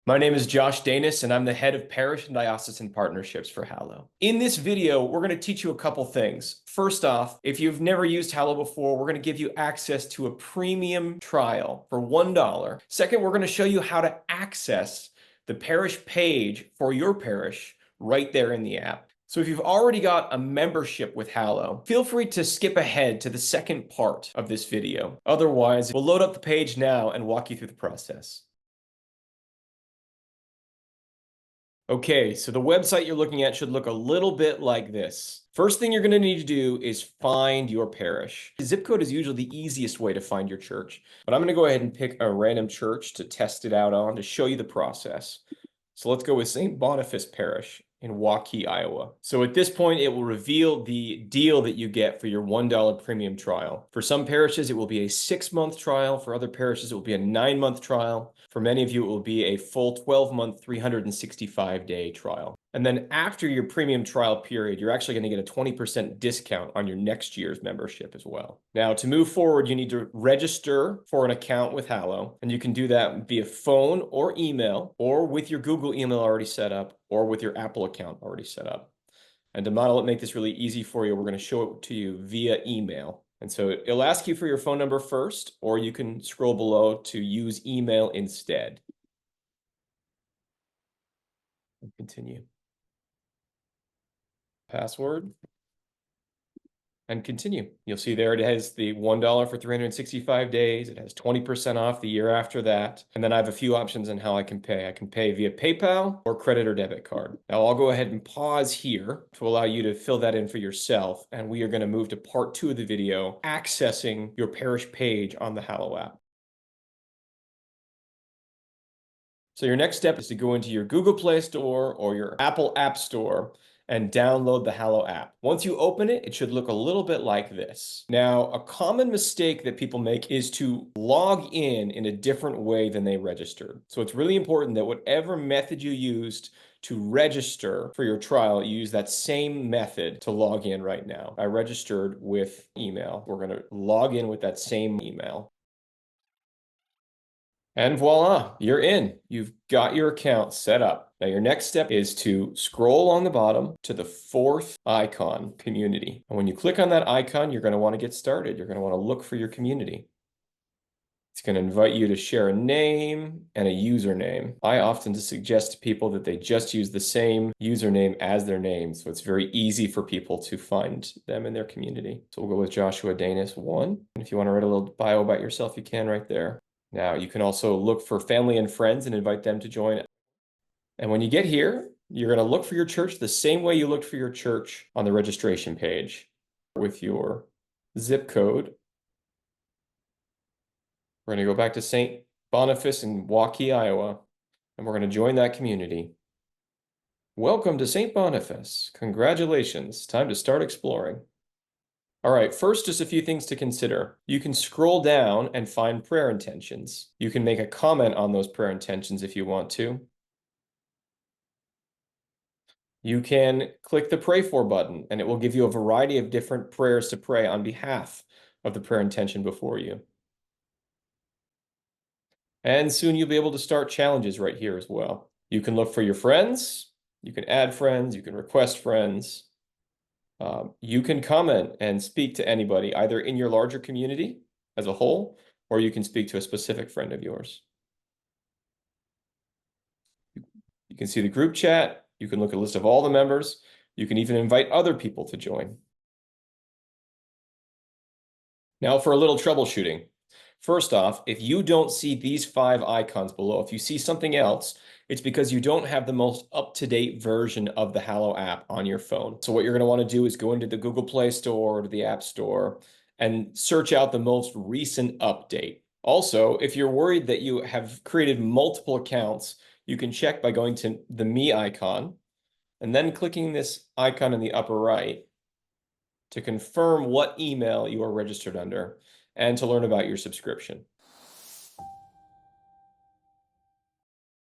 My name is Josh Danis, and I'm the head of Parish and Diocesan Partnerships for Hallow. In this video, we're going to teach you a couple things. First off, if you've never used Hallow before, we're going to give you access to a premium trial for $1. Second, we're going to show you how to access the parish page for your parish right there in the app. So if you've already got a membership with Hallow, feel free to skip ahead to the second part of this video. Otherwise, we'll load up the page now and walk you through the process. Okay, so the website you're looking at should look a little bit like this. First thing you're going to need to do is find your parish. Zip code is usually the easiest way to find your church, but I'm going to go ahead and pick a random church to test it out on to show you the process. So let's go with St. Boniface Parish in Waukee, Iowa. So at this point, it will reveal the deal that you get for your $1 premium trial. For some parishes, it will be a 6-month trial. For other parishes, it will be a 9-month trial. For many of you, it will be a full 12-month, 365-day trial. And then after your premium trial period, you're actually going to get a 20% discount on your next year's membership as well. Now, to move forward, you need to register for an account with Hallow, and you can do that via phone or email, or with your Google email already set up, or with your Apple account already set up. And to model it, make this really easy for you, we're going to show it to you via email. And so it'll ask you for your phone number first, or you can scroll below to use email instead. And continue. Password. And continue. You'll see there it has the $1 for 365 days. It has 20% off the year after that. And then I have a few options on how I can pay. I can pay via PayPal or credit or debit card. Now I'll go ahead and pause here to allow you to fill that in for yourself. And we are going to move to part 2 of the video, accessing your parish page on the Hallow app. So your next step is to go into your Google Play Store or your Apple App Store and download the Hallow app. Once you open it, it should look a little bit like this. Now, a common mistake that people make is to log in a different way than they registered. So it's really important that whatever method you used to register for your trial, you use that same method to log in right now. I registered with email. We're going to log in with that same email. And voila, you're in. You've got your account set up. Now, your next step is to scroll on the bottom to the 4th icon, community. And when you click on that icon, you're going to want to get started. You're going to want to look for your community. It's going to invite you to share a name and a username. I often suggest to people that they just use the same username as their name, so it's very easy for people to find them in their community. So we'll go with Joshua Danis 1. And if you want to write a little bio about yourself, you can right there. Now, you can also look for family and friends and invite them to join. And when you get here, you're going to look for your church the same way you looked for your church on the registration page with your zip code. We're going to go back to St. Boniface in Waukee, Iowa, and we're going to join that community. Welcome to St. Boniface. Congratulations. Time to start exploring. All right, first, just a few things to consider. You can scroll down and find prayer intentions. You can make a comment on those prayer intentions if you want to. You can click the Pray For button, and it will give you a variety of different prayers to pray on behalf of the prayer intention before you. And soon you'll be able to start challenges right here as well. You can look for your friends, you can add friends, you can request friends. You can comment and speak to anybody, either in your larger community as a whole, or you can speak to a specific friend of yours. You can see the group chat. You can look at a list of all the members. You can even invite other people to join. Now for a little troubleshooting. First off, if you don't see these 5 icons below, if you see something else, it's because you don't have the most up-to-date version of the Hallow app on your phone. So what you're going to want to do is go into the Google Play Store or to the App Store and search out the most recent update. Also, if you're worried that you have created multiple accounts, you can check by going to the Me icon and then clicking this icon in the upper right to confirm what email you are registered under and to learn about your subscription.